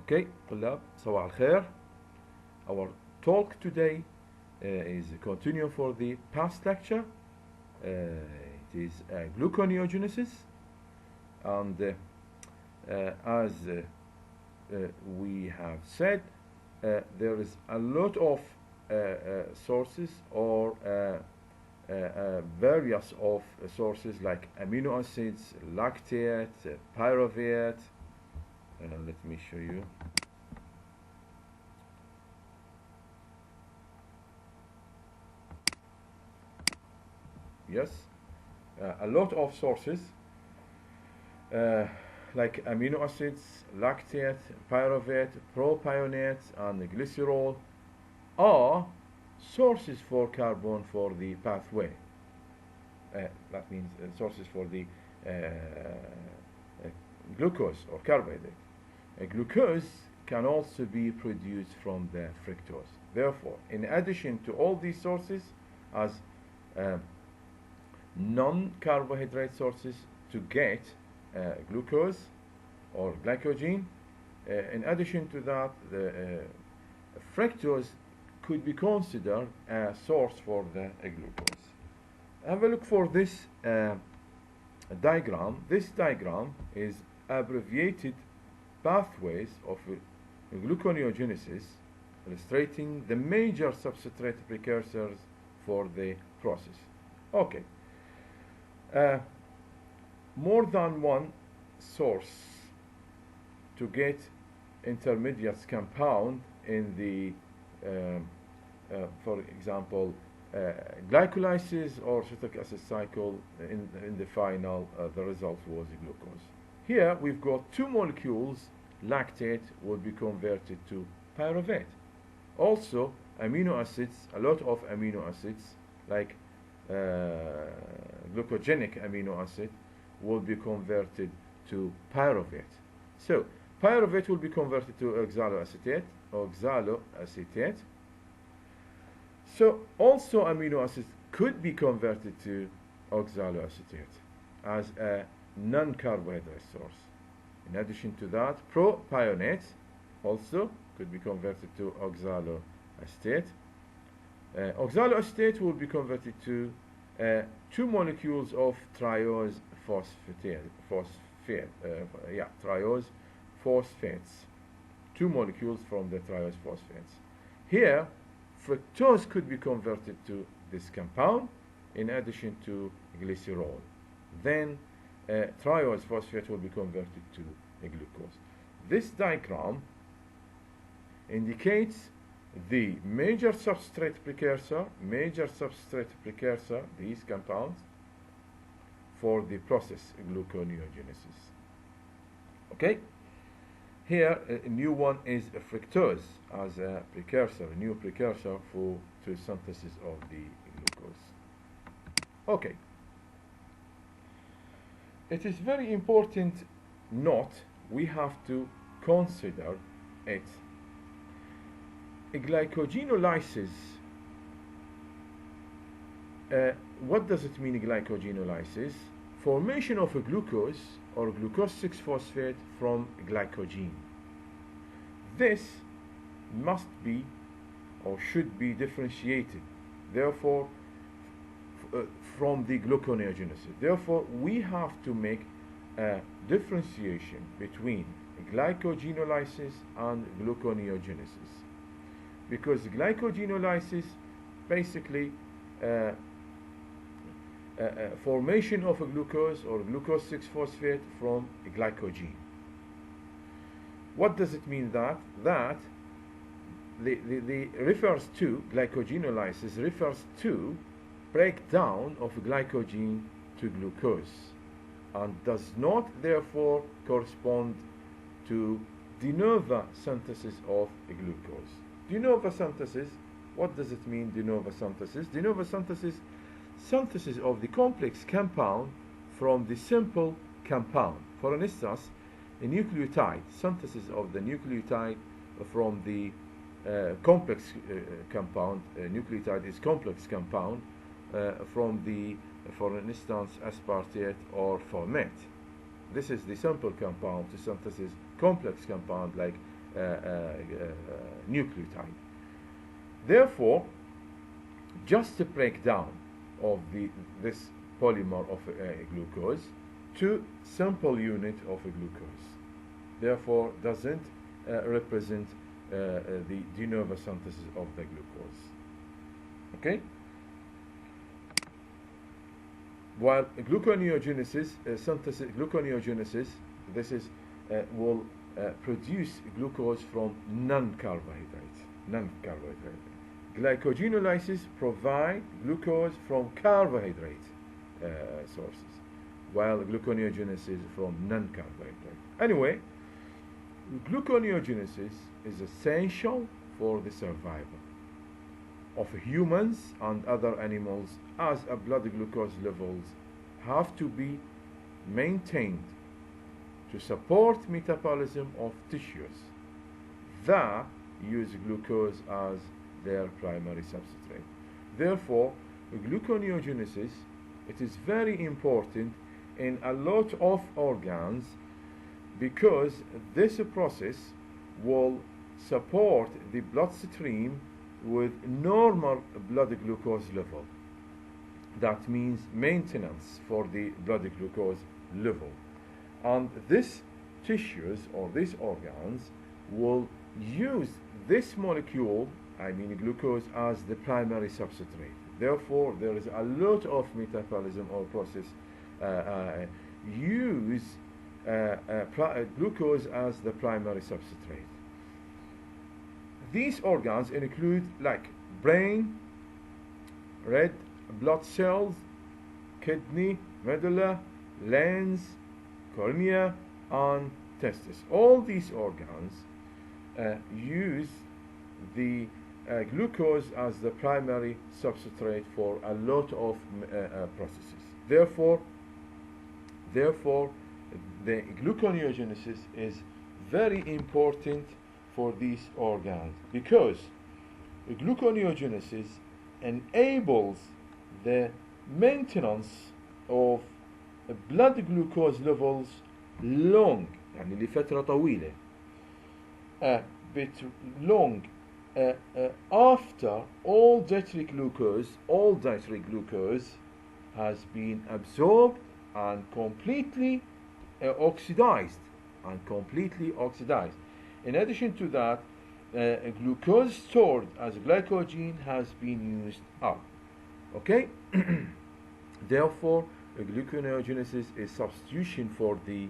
Okay, طلاب صباح الخير. Our talk today is a continue for the past lecture. It is gluconeogenesis, and as we have said, there is a lot of sources or various of sources like amino acids, lactate, pyruvate. Let me show you. Yes, a lot of sources like amino acids, lactate, pyruvate, propionate, and glycerol are sources for carbon for the pathway. That means sources for the glucose or carbohydrate. Glucose can also be produced from the fructose. Therefore, in addition to all these sources as non-carbohydrate sources to get glucose or glycogen, in addition to that, the fructose could be considered a source for the glucose. Have a look for this diagram. This diagram is abbreviated pathways of gluconeogenesis, illustrating the major substrate precursors for the process. Okay. More than one source to get intermediate compound in the, for example, glycolysis or citric acid cycle. In the final, the result was glucose. Here we've got two molecules. Lactate will be converted to pyruvate. Also, amino acids, a lot of amino acids like glucogenic amino acid will be converted to pyruvate. So pyruvate will be converted to oxaloacetate. So also amino acids could be converted to oxaloacetate as a non-carbohydrate source. In addition to that, propionate also could be converted to oxaloacetate. Oxaloacetate will be converted to two molecules of triose phosphates. Two molecules from the triose phosphates. Here, fructose could be converted to this compound in addition to glycerol. Then triose phosphate will be converted to glucose. This diagram indicates the major substrate precursor, these compounds, for the process gluconeogenesis. Okay? Here, a new one is fructose as a precursor, a new precursor to synthesis of the glucose. Okay. It is very important note we have to consider it. Glycogenolysis. What does it mean, glycogenolysis? Formation of a glucose or glucose 6-phosphate from glycogen. This must be or should be differentiated, therefore, from the gluconeogenesis. Therefore, we have to make a differentiation between glycogenolysis and gluconeogenesis. Because glycogenolysis basically formation of a glucose or glucose 6-phosphate from glycogen. What does it mean that? That the refers to glycogenolysis refers to breakdown of glycogen to glucose and does not therefore correspond to de novo synthesis of glucose. De novo synthesis, what does it mean, de novo synthesis? De novo synthesis of the complex compound from the simple compound. For instance, a nucleotide, synthesis of the nucleotide from the complex compound. Nucleotide is complex compound from the, for instance, aspartate or formate. This is the simple compound to synthesis complex compound like nucleotide. Therefore, just a breakdown of this polymer of glucose to simple unit of a glucose. Therefore, doesn't represent the de novo synthesis of the glucose. Okay? While gluconeogenesis, gluconeogenesis, this is will produce glucose from non-carbohydrates. Glycogenolysis provide glucose from carbohydrate sources, while gluconeogenesis from non-carbohydrate. Anyway, gluconeogenesis is essential for the survival of humans and other animals, as blood glucose levels have to be maintained to support metabolism of tissues that use glucose as their primary substrate. Therefore, gluconeogenesis, it is very important in a lot of organs, because this process will support the bloodstream with normal blood glucose level. That means maintenance for the blood glucose level. And these tissues or these organs will use this molecule, I mean glucose, as the primary substrate. Therefore, there is a lot of metabolism or process use glucose as the primary substrate. These organs include like brain, red blood cells, kidney, medulla, lens, cornea, and testis. All these organs use the glucose as the primary substrate for a lot of processes. Therefore, the gluconeogenesis is very important for these organs, because gluconeogenesis enables the maintenance of blood glucose levels long, يعني لفترة طويلة, long after all dietary glucose has been absorbed and completely oxidized. In addition to that, glucose stored as glycogen has been used up. Okay? Therefore, gluconeogenesis is substitution for the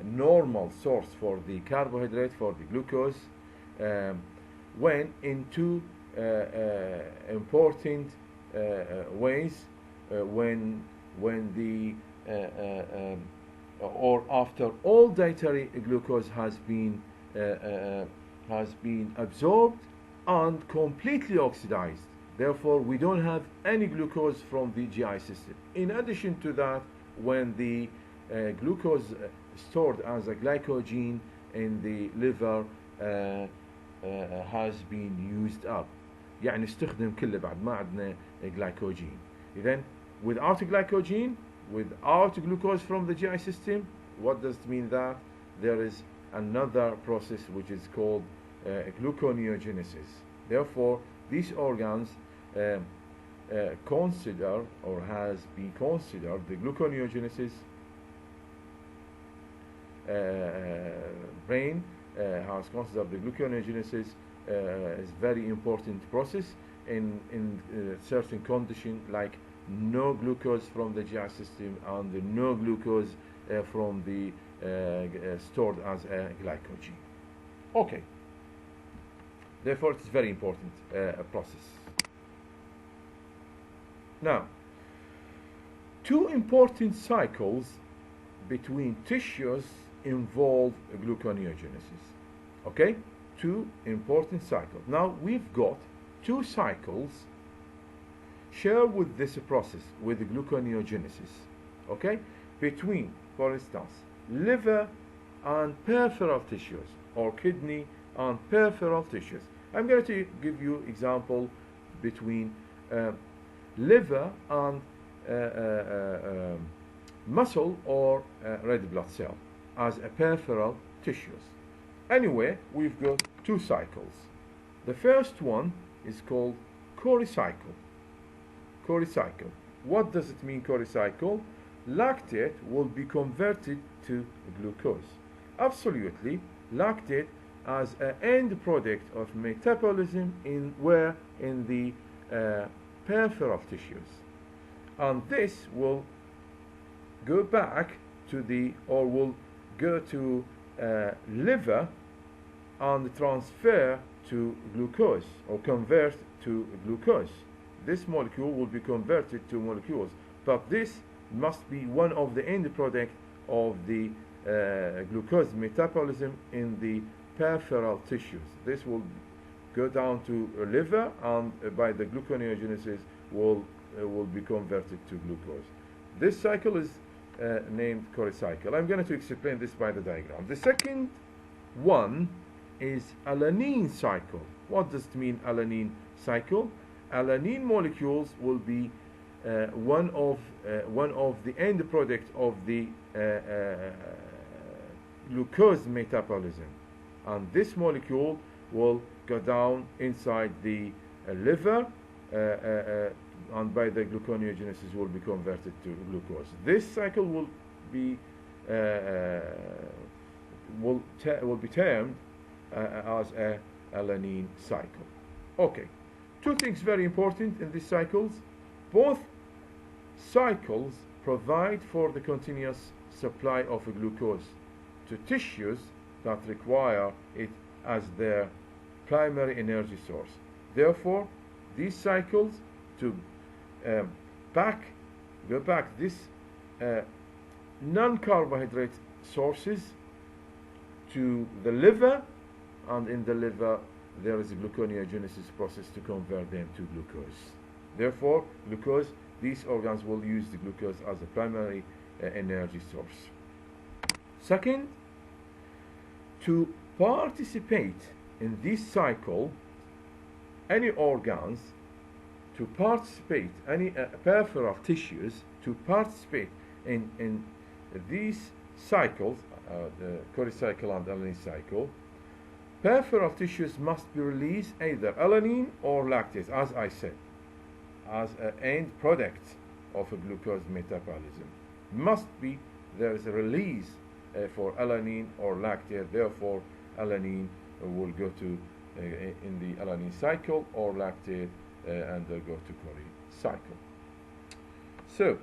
normal source for the carbohydrate, for the glucose, when in two important ways, when the or after all dietary glucose has been absorbed and completely oxidized. Therefore, we don't have any glucose from the GI system. In addition to that, when the glucose stored as a glycogen in the liver has been used up, يعني استخدم كله بعد ما عندنا glycogen. Then, without glycogen, without glucose from the GI system, what does it mean? That there is another process which is called gluconeogenesis. Therefore, these organs consider or has been considered the gluconeogenesis. Brain has considered the gluconeogenesis is very important process in certain condition, like no glucose from the GI system and no glucose from the stored as a glycogen. Okay. Therefore, it's very important process. Now, two important cycles between tissues involve gluconeogenesis. Okay? Two important cycles. Now, we've got two cycles share with this process, with the gluconeogenesis, okay, between, for instance, liver and peripheral tissues, or kidney and peripheral tissues. I'm going to give you example between liver and muscle or red blood cell as a peripheral tissues. Anyway, we've got two cycles. The first one is called corecycle. Corecycle. What does it mean, corecycle? Lactate will be converted to glucose. Absolutely, lactate as an end product of metabolism in the peripheral tissues, and this will go back to will go to liver and transfer to glucose or convert to glucose. This molecule will be converted to molecules, but this must be one of the end product of the glucose metabolism in the peripheral tissues. This will go down to liver, and by the gluconeogenesis will be converted to glucose. This cycle is named corecycle. I'm going to explain this by the diagram. The second one is alanine cycle. What does it mean, alanine cycle? Alanine molecules will be one of the end product of the glucose metabolism, and this molecule will go down inside the liver, and by the gluconeogenesis will be converted to glucose. This cycle will be termed as a alanine cycle. Okay, two things very important in these cycles. Both cycles provide for the continuous supply of glucose to tissues that require it as their primary energy source. Therefore, these cycles to go back this non-carbohydrate sources to the liver, and in the liver there is a gluconeogenesis process to convert them to glucose. Therefore, these organs will use the glucose as a primary energy source. Second, to participate in this cycle, any organs to participate, any peripheral tissues to participate in these cycles, the corecycle and alanine cycle, peripheral tissues must be released either alanine or lactate, as I said, as an end product of a glucose metabolism. There is a release for alanine or lactate. Therefore, alanine will go to in the alanine cycle, or lactate and they'll go to corecycle. So,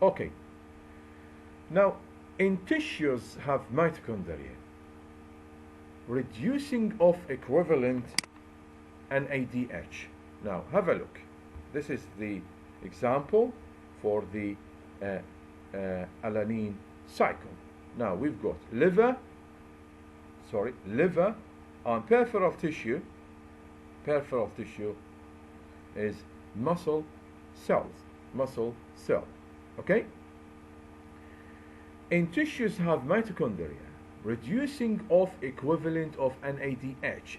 okay. Now, in tissues have mitochondria, reducing of equivalent NADH. Now, have a look. This is the example for the alanine cycle. Now, we've got liver and peripheral tissue. Peripheral tissue is muscle cell. Okay? In tissues have mitochondria, reducing of equivalent of NADH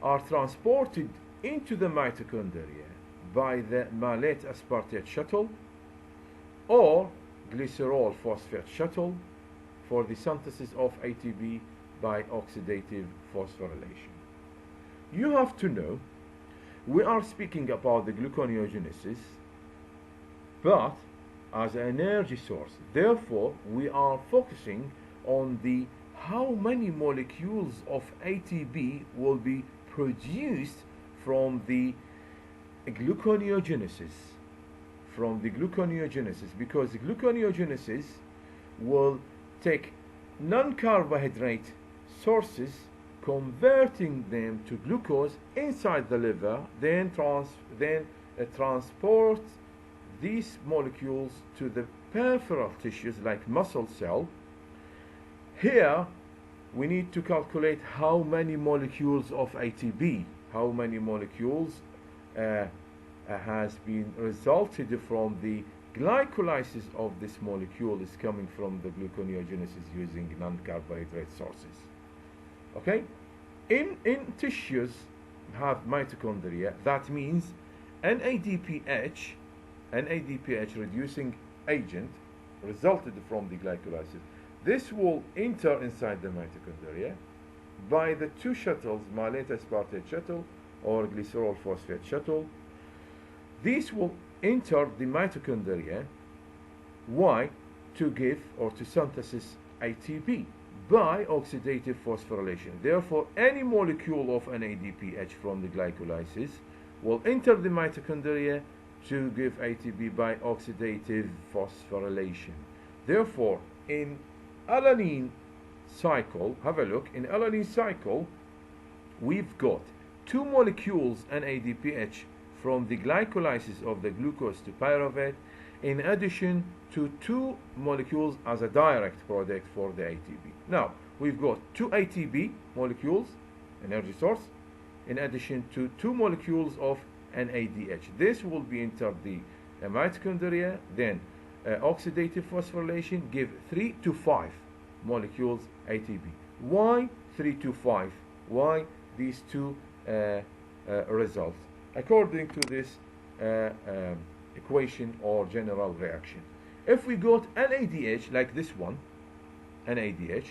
are transported into the mitochondria by the malate aspartate shuttle or glycerol phosphate shuttle for the synthesis of ATP by oxidative phosphorylation. You have to know, we are speaking about the gluconeogenesis, but as an energy source. Therefore, we are focusing on the how many molecules of ATP will be produced from the gluconeogenesis. Because the gluconeogenesis will take non-carbohydrate sources, converting them to glucose inside the liver, then transport these molecules to the peripheral tissues like muscle cell. Here we need to calculate how many molecules of ATP, how many molecules has been resulted from the glycolysis of this molecule is coming from the gluconeogenesis using non-carbohydrate sources. Okay, in tissues have mitochondria. That means NADPH reducing agent resulted from the glycolysis. This will enter inside the mitochondria by the two shuttles, malate aspartate shuttle or glycerol phosphate shuttle. These will enter the mitochondria. Why? To give or to synthesis ATP by oxidative phosphorylation. Therefore, any molecule of NADPH from the glycolysis will enter the mitochondria to give ATP by oxidative phosphorylation. Therefore, in alanine cycle, have a look, in alanine cycle, we've got two molecules NADPH from the glycolysis of the glucose to pyruvate, in addition to two molecules as a direct product for the ATP. Now, we've got two ATP molecules, energy source, in addition to two molecules of NADH. This will be entered the mitochondria, then oxidative phosphorylation give 3 to 5 molecules ATP. Why 3 to 5? Why these two results? According to this equation or general reaction. If we got NADH like this one, NADH,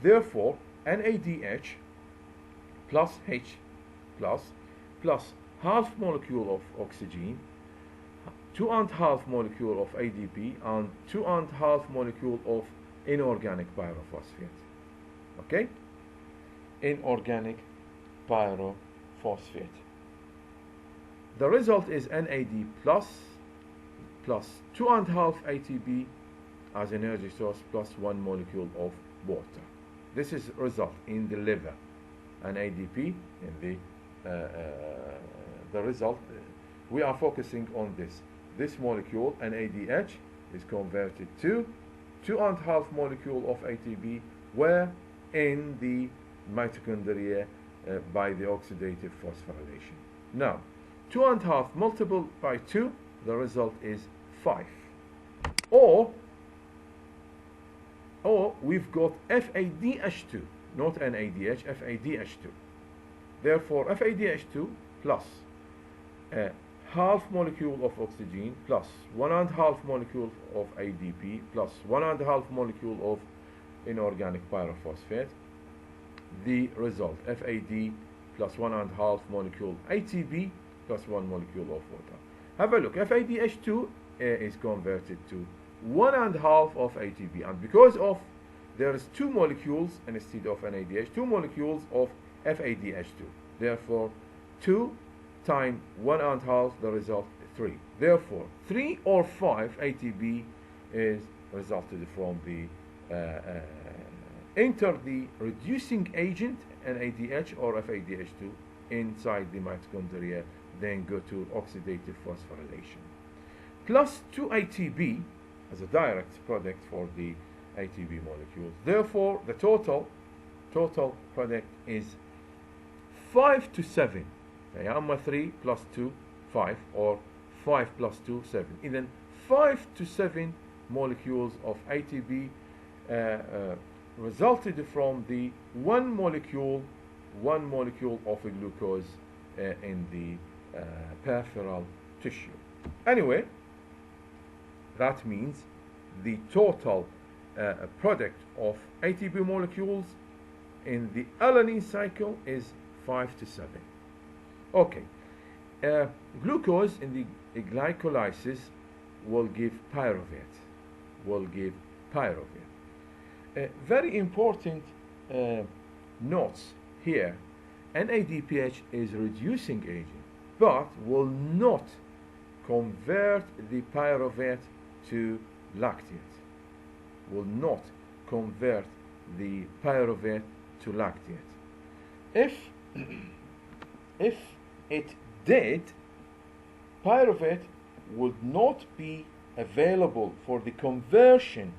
therefore NADH plus H plus half molecule of oxygen, 2.5 molecule of ADP, and 2.5 molecule of inorganic pyrophosphate. Okay? Inorganic pyrophosphate. The result is NAD plus 2.5 ATP as energy source plus 1 molecule of water. This is result in the liver. And ADP in the result, we are focusing on this. This molecule, NADH, is converted to 2.5 molecule of ATP, where in the mitochondria by the oxidative phosphorylation. Now, 2.5 multiplied by 2, the result is 5. Or we've got FADH2, not NADH, FADH2. Therefore, FADH2 plus half molecule of oxygen plus 1.5 molecule of ADP plus 1.5 molecule of inorganic pyrophosphate. The result, FAD plus 1.5 molecule ATP plus 1 molecule of water. Have a look. FADH2 is converted to 1.5 of ATP, and because of there is 2 molecules instead of NADH, 2 molecules of FADH2. Therefore, 2 times 1.5, the result 3. Therefore, 3 or 5 ATP is resulted from the enter the reducing agent NADH or FADH2 inside the mitochondria, then go to oxidative phosphorylation. Plus 2 ATP as a direct product for the ATP molecules. Therefore, the total product is 5 to 7. Okay, 3 plus 2, 5, or 5 plus 2, 7. And then 5 to 7 molecules of ATP resulted from the one molecule of a glucose in the peripheral tissue. Anyway, that means the total product of ATP molecules in the alanine cycle is 5 to 7. Okay, glucose in the glycolysis will give pyruvate. Very important notes here. NADPH is reducing agent, but will not convert the pyruvate to lactate. Will not convert the pyruvate to lactate. If it did, pyruvate would not be available for the conversion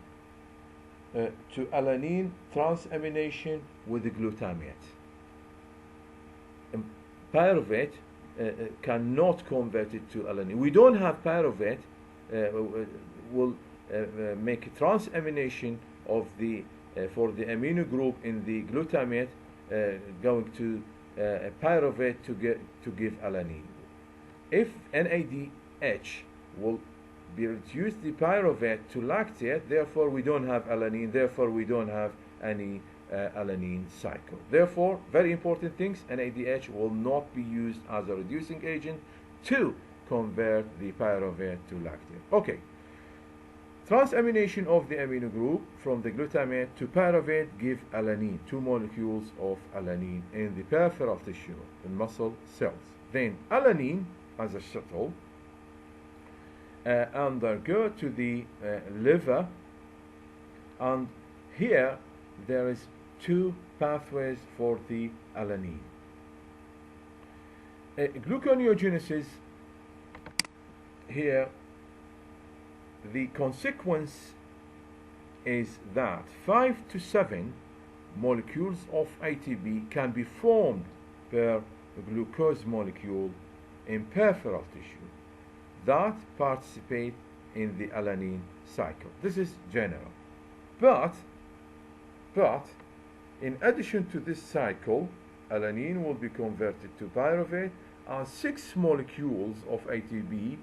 to alanine transamination with the glutamate. Pyruvate cannot convert it to alanine. We don't have pyruvate will make a transamination of the for the amino group in the glutamate going to pyruvate to give alanine. if NADH will be reduced the pyruvate to lactate, therefore we don't have alanine, therefore we don't have any alanine cycle. Therefore, very important things, NADH will not be used as a reducing agent to convert the pyruvate to lactate. Okay. Transamination of the amino group from the glutamate to pyruvate give alanine, 2 molecules of alanine in the peripheral tissue, in muscle cells. Then alanine, as a shuttle, undergo to the liver, and here there is 2 pathways for the alanine. Gluconeogenesis, here the consequence is that 5 to 7 molecules of ATP can be formed per glucose molecule in peripheral tissue that participate in the alanine cycle. This is general. But in addition to this cycle, alanine will be converted to pyruvate, and 6 molecules of ATP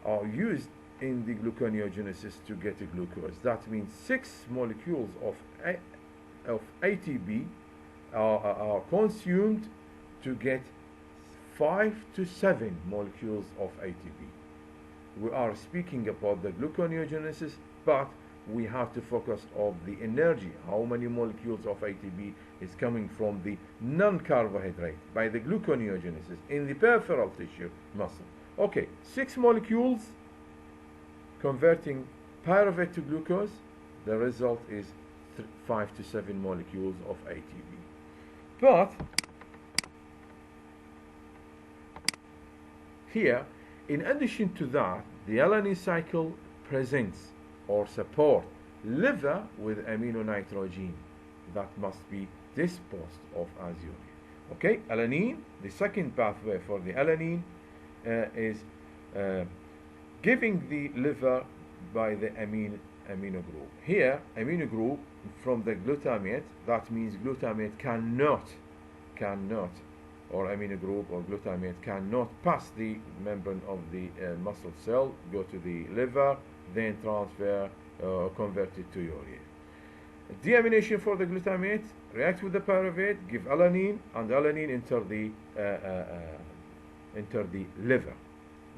are used in the gluconeogenesis to get a glucose. That means 6 molecules of ATP are consumed to get 5 to 7 molecules of ATP. We are speaking about the gluconeogenesis, but we have to focus on the energy. How many molecules of ATP is coming from the non-carbohydrate by the gluconeogenesis in the peripheral tissue muscle. Okay, 6 molecules converting pyruvate to glucose. The result is 5 to 7 molecules of ATP. But here, in addition to that, the alanine cycle presents or support liver with amino nitrogen that must be disposed of as urea. Okay, alanine, the second pathway for the alanine is giving the liver by the amino group. Here, amino group from the glutamate, that means glutamate cannot, or amino group or glutamate cannot pass the membrane of the muscle cell, go to the liver, then transfer, converted to urea. Deamination for the glutamate, react with the pyruvate, give alanine, and alanine enter the liver.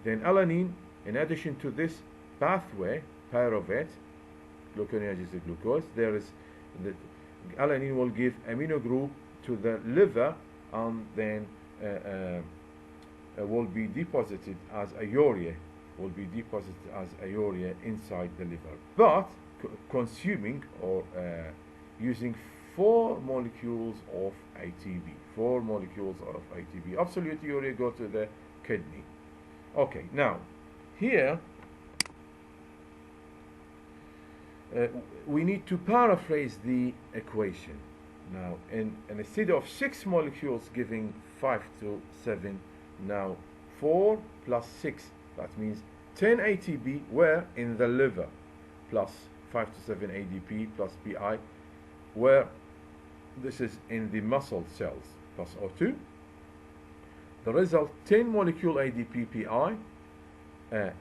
Then alanine, in addition to this pathway, pyruvate, gluconeogenesis glucose, there is the alanine will give amino group to the liver, and then will be deposited as a urea, inside the liver, but consuming or using 4 molecules of ATP. 4 molecules of ATP. Absolute urea go to the kidney. Okay, now here we need to paraphrase the equation. Now, instead of 6 molecules giving 5 to 7, now 4 plus 6, that means 10 ATP were in the liver, plus 5 to 7 ADP plus PI, where this is in the muscle cells, plus O2. The result, 10 molecule ADP PI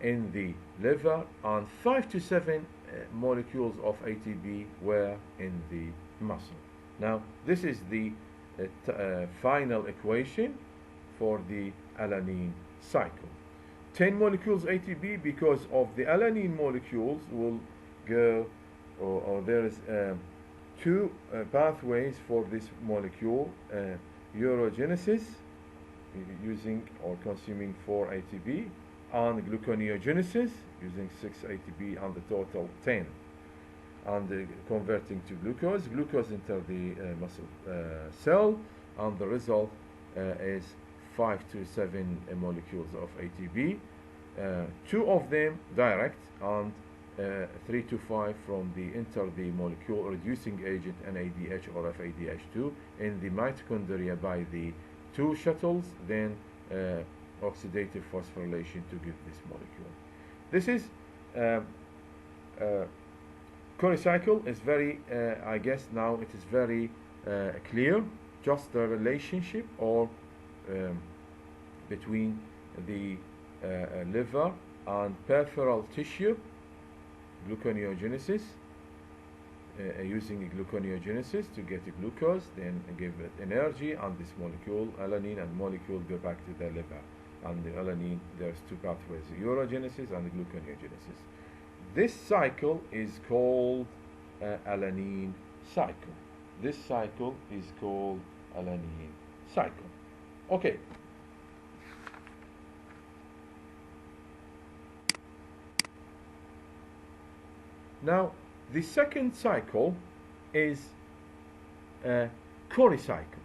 in the liver, and 5 to 7 molecules of ATP were in the muscle. Now, this is the final equation for the alanine cycle. 10 molecules ATP, because of the alanine molecules will go, or there is 2 pathways for this molecule, ureogenesis, using or consuming 4 ATP, and gluconeogenesis, using 6 ATP, and the total 10. And converting to glucose. Glucose enter the muscle cell, and the result is 5 to 7 molecules of ATP. 2 of them direct, and 3 to 5 from the enter the molecule reducing agent NADH or FADH2 in the mitochondria by the 2 shuttles, then oxidative phosphorylation to give this molecule. This is Krebs cycle is very, I guess now it is very clear, just the relationship or between the liver and peripheral tissue, gluconeogenesis, using gluconeogenesis to get glucose, then give it energy, and this molecule, alanine and molecule, go back to the liver. And the alanine, there's two pathways, urogenesis and gluconeogenesis. This cycle is called alanine cycle. This cycle is called alanine cycle. Okay. Now, the second cycle is Cori cycle.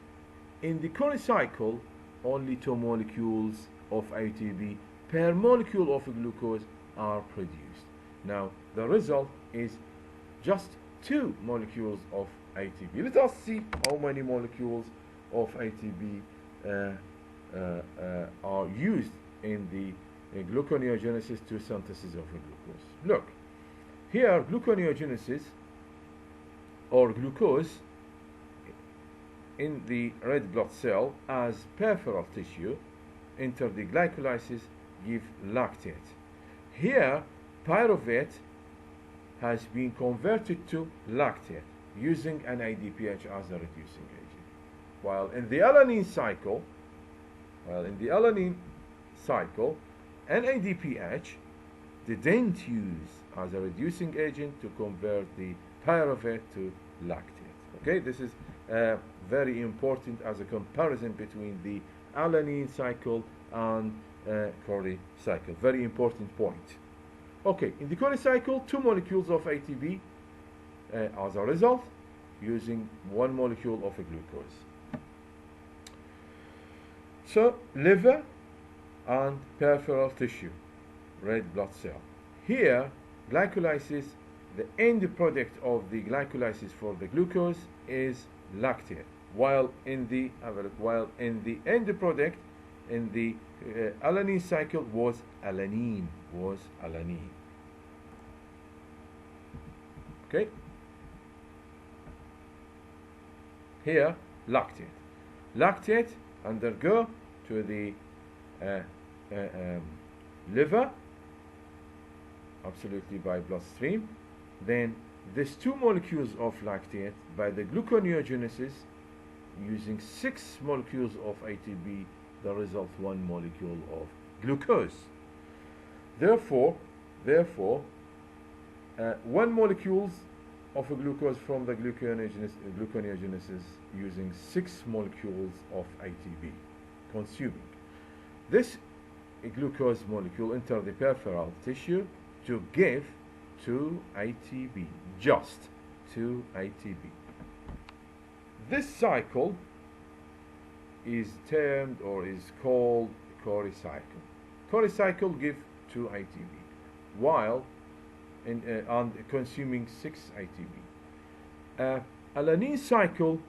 In the Cori cycle, only 2 molecules of ATP per molecule of glucose are produced. Now, the result is just 2 molecules of ATP. Let us see how many molecules of ATP are used in the gluconeogenesis to synthesis of glucose. Look, here gluconeogenesis or glucose in the red blood cell as peripheral tissue enter the glycolysis, give lactate. Here pyruvate has been converted to lactate using an NADH as a reducing agent. While in the alanine cycle, NADPH didn't use as a reducing agent to convert the pyruvate to lactate. Okay, this is very important as a comparison between the alanine cycle and Cori cycle. Very important point. Okay, in the Cori cycle, 2 molecules of ATP as a result, using 1 molecule of glucose. So, liver and peripheral tissue, red blood cell. Here, glycolysis, the end product of the glycolysis for the glucose is lactate, while in the end product in the alanine cycle was alanine. Okay. Here, lactate undergo to the liver, absolutely by bloodstream. Then these 2 molecules of lactate by the gluconeogenesis using 6 molecules of ATP, the result 1 molecule of glucose. Therefore 1 molecules of glucose from the gluconeogenesis using 6 molecules of ATP consuming. This glucose molecule enter the peripheral tissue to give 2 ATP, just 2 ATP. This cycle is termed or is called Cori cycle. Cori cycle give 2 ATP, while and consuming 6 ATP. Alanine cycle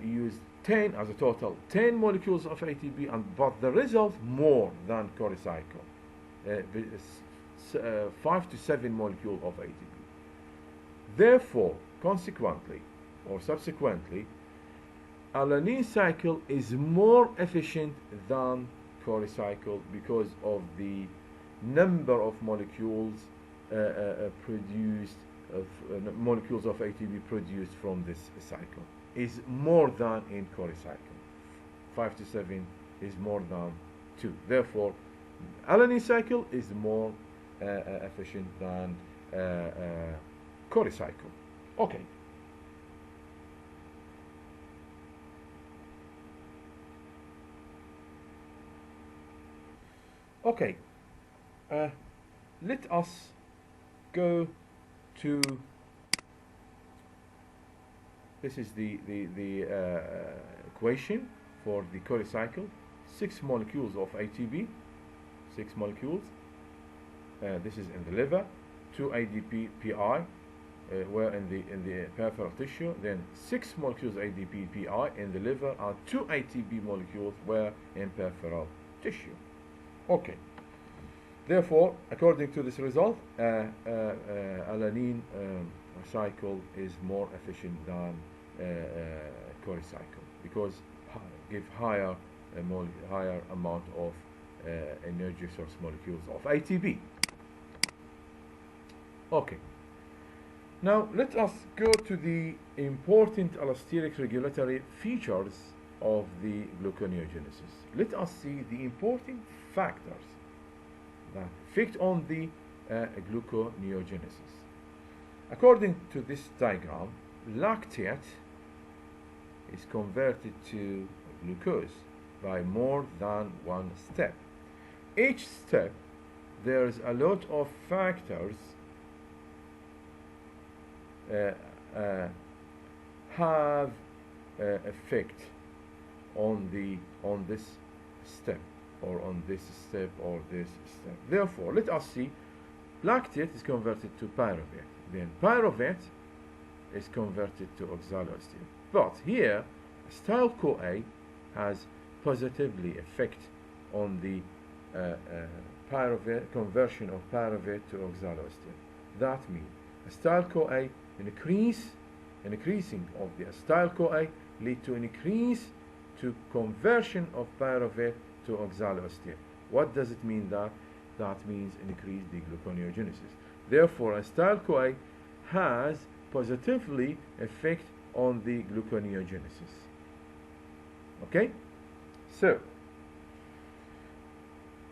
used 10 as a total 10 molecules of ATP, but the result more than Cori cycle, 5 to 7 molecules of ATP. Therefore, consequently or subsequently, alanine cycle is more efficient than Cori cycle because of the number of molecules molecules of ATP produced from this cycle is more than in Cori cycle. 5 to 7 is more than 2. Therefore, alanine cycle is more efficient than Cori cycle. Okay. Okay. Let us go to, this is the equation for the Cori cycle. 6 molecules of ATP, 6 molecules. This is in the liver. 2 ADP PI, where in the peripheral tissue. Then 6 molecules ADP PI in the liver, and 2 ATP molecules were in peripheral tissue. Okay. Therefore, according to this result, alanine cycle is more efficient than Cori cycle because give higher higher amount of energy source molecules of ATP. Okay. Now let us go to the important allosteric regulatory features of the gluconeogenesis. Let us see the important factors that affect on the gluconeogenesis. According to this diagram, lactate is converted to glucose by more than one step. Each step, there's a lot of factors have effect on this step, or on this step, or this step. Therefore, let us see, lactate is converted to pyruvate, then pyruvate is converted to oxaloacetate. But here, acetyl-CoA has positively effect on the pyruvate conversion of pyruvate to oxaloacetate. That means acetyl-CoA increasing of the acetyl-CoA lead to an increase to conversion of pyruvate to oxaloacetate. What does it mean that? That means increase the gluconeogenesis. Therefore, acetyl-CoA has positively effect on the gluconeogenesis. Okay? So,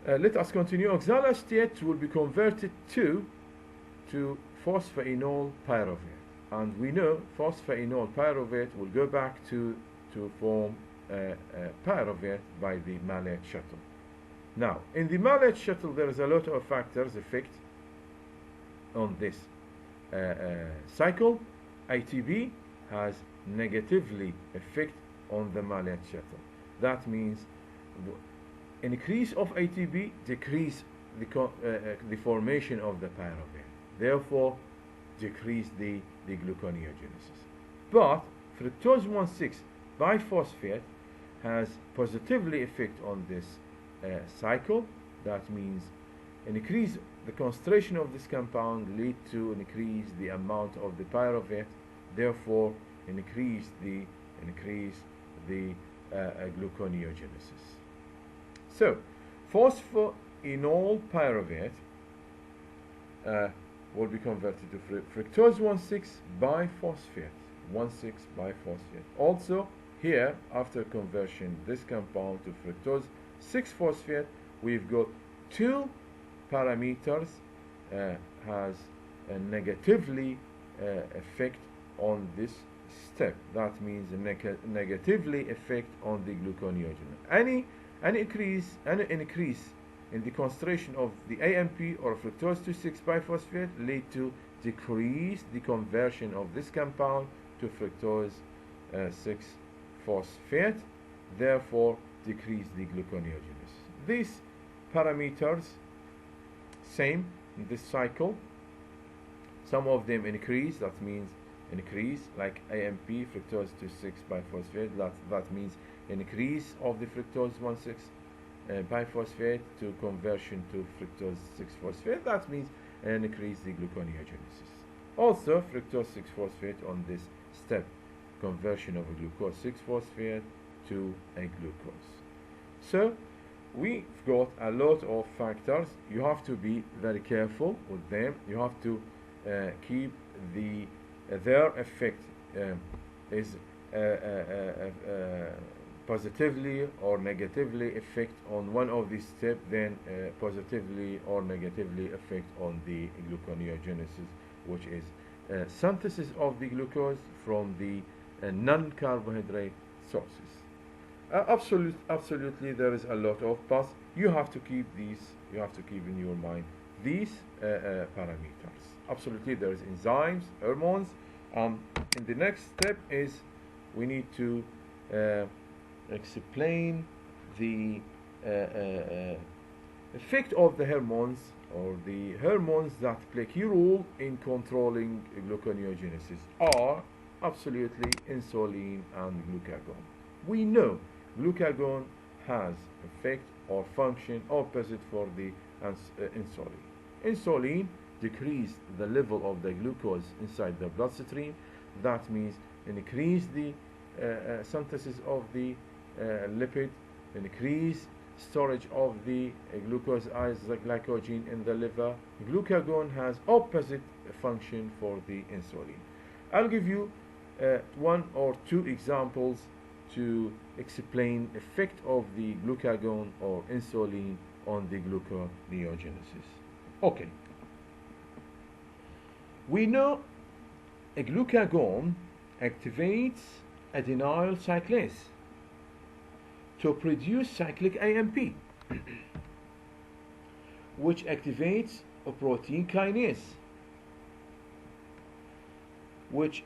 let us continue. Oxaloacetate will be converted to phosphoenol pyruvate. And we know phosphoenol pyruvate will go back to form pyruvate by the malate shuttle. Now, in the malate shuttle, there is a lot of factors affect on this cycle. ATP has negatively effect on the malate shuttle. That means increase of ATP decrease the formation of the pyruvate. Therefore, decrease the gluconeogenesis. But fructose 1,6 biphosphate has positively effect on this cycle. That means increase the concentration of this compound lead to increase the amount of the pyruvate. Therefore, increase the gluconeogenesis. So, phosphoenol pyruvate will be converted to fructose 1,6 biphosphate. 1,6 biphosphate. Also, here, after conversion, this compound to fructose 6-phosphate, we've got two parameters has a negatively effect on this step. That means a negatively effect on the gluconeogenesis. Any increase in the concentration of the AMP or fructose 2,6 biphosphate lead to decrease the conversion of this compound to fructose 6-phosphate, therefore decrease the gluconeogenesis. These parameters same in this cycle. Some of them increase, that means increase, like AMP fructose 2,6 biphosphate, that means increase of the fructose 1,6 biphosphate to conversion to fructose 6-phosphate. That means increase the gluconeogenesis. Also, fructose 6-phosphate on this step, conversion of a glucose 6-phosphate to a glucose. So, we've got a lot of factors. You have to be very careful with them. You have to keep their effect is positively or negatively affect on one of these steps, then positively or negatively affect on the gluconeogenesis, which is synthesis of the glucose from the non-carbohydrate sources. Absolutely, there is a lot of, but you have to keep these. You have to keep in your mind these parameters. Absolutely, there is enzymes, hormones. In the next step is we need to explain the effect of the hormones, or the hormones that play key role in controlling gluconeogenesis are absolutely insulin and glucagon. We know glucagon has effect or function opposite for the insulin. Insulin decrease the level of the glucose inside the bloodstream. That means increase the synthesis of the lipid increase storage of the glucose as the glycogen in the liver. Glucagon has opposite function for the insulin. I'll give you one or two examples to explain effect of the glucagon or insulin on the gluconeogenesis. Okay. We know a glucagon activates adenyl cyclase to produce cyclic AMP, which activates a protein kinase, which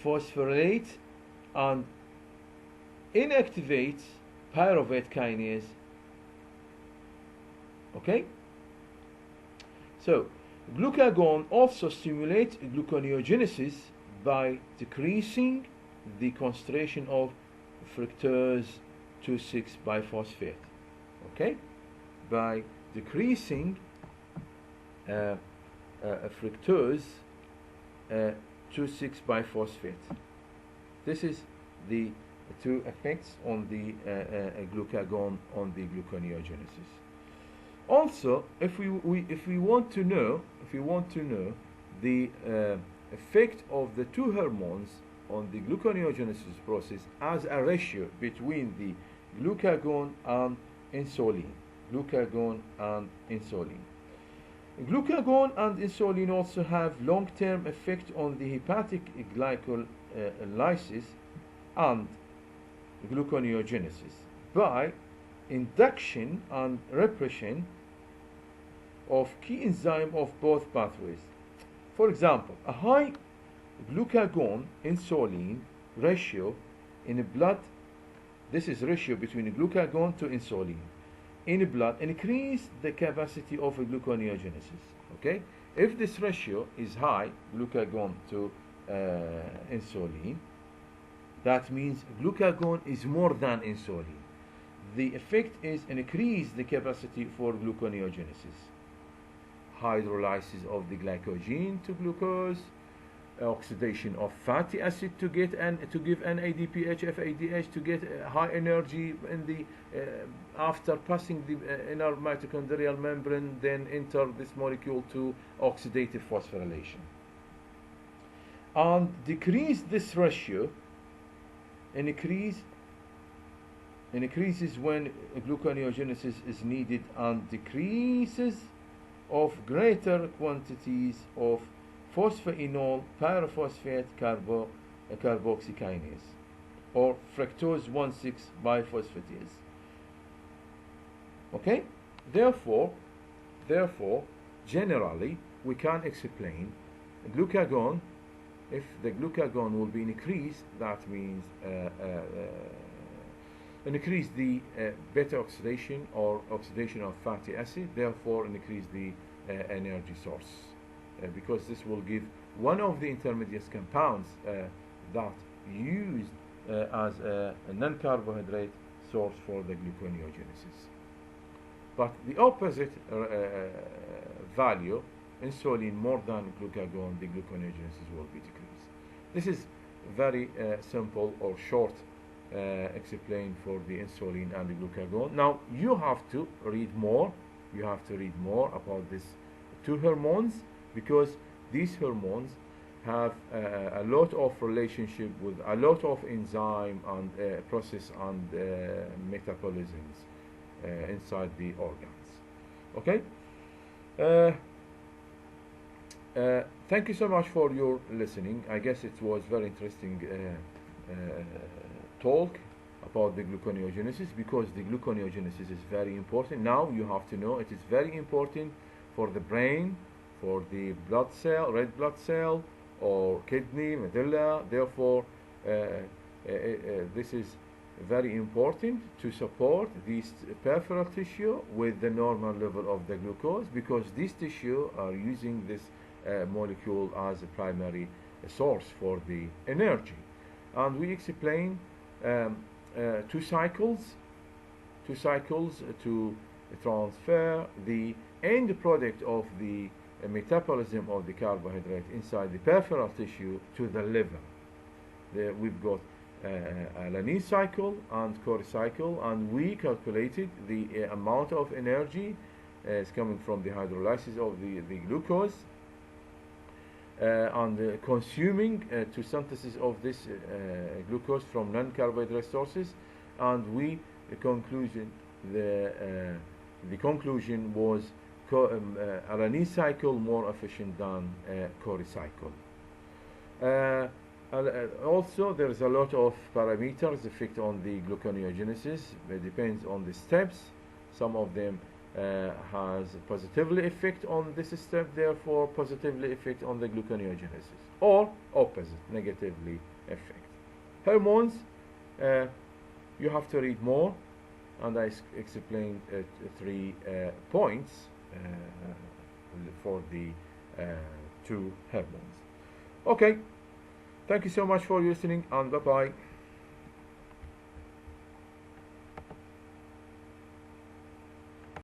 phosphorylates and inactivates pyruvate kinase. Okay? So, glucagon also stimulates gluconeogenesis by decreasing the concentration of fructose 2,6 biphosphate. Okay? By decreasing fructose 2,6 biphosphate. This is the two effects on the glucagon on the gluconeogenesis. Also, if we want to know the effect of the two hormones on the gluconeogenesis process as a ratio between the glucagon and insulin. Glucagon and insulin. Glucagon and insulin also have long-term effect on the hepatic glycolysis and gluconeogenesis by induction and repression of key enzyme of both pathways. For example, a high glucagon insulin ratio in the blood, this is ratio between glucagon to insulin in the blood, increase the capacity of gluconeogenesis. Okay, if this ratio is high, glucagon to insulin, that means glucagon is more than insulin. The effect is increase the capacity for gluconeogenesis, hydrolysis of the glycogen to glucose, oxidation of fatty acid to give NADPH, FADH to get high energy in the after passing the inner mitochondrial membrane, then enter this molecule to oxidative phosphorylation, and decrease this ratio. Increases when gluconeogenesis is needed, and decreases of greater quantities of phosphoenol pyrophosphate carboxykinase or fructose 1,6 biphosphatase. Okay? Therefore, generally, we can explain glucagon. If the glucagon will be increased, that means increase the beta oxidation or oxidation of fatty acid, therefore increase the energy source, because this will give one of the intermediate compounds that used as a non-carbohydrate source for the gluconeogenesis. But the opposite value, insulin more than glucagon, the gluconeogenesis will be decreased. This is very simple or short explained for the insulin and the glucagon. Now you have to read more. You have to read more about these two hormones, because these hormones have a lot of relationship with a lot of enzyme and process and metabolisms inside the organs. Okay. Thank you so much for your listening. I guess it was very interesting talk about the gluconeogenesis, because the gluconeogenesis is very important. Now you have to know it is very important for the brain, for the blood cell, red blood cell, or kidney, medulla. Therefore, this is very important to support this peripheral tissue with the normal level of the glucose, because these tissue are using this molecule as a primary source for the energy. And we explain two cycles to transfer the end product of the metabolism of the carbohydrate inside the peripheral tissue to the liver. We've got alanine cycle and core cycle, and we calculated the amount of energy is coming from the hydrolysis of the glucose and consuming to synthesis of this glucose from non-carbohydrate sources, and we the conclusion was alanine cycle more efficient than core cycle. Also, there's a lot of parameters affect on the gluconeogenesis. It depends on the steps. Some of them has positively effect on this step, therefore positively effect on the gluconeogenesis, or opposite, negatively effect. Hormones, you have to read more, and I explained 3 points for the 2 hormones. Okay, thank you so much for listening, and bye-bye.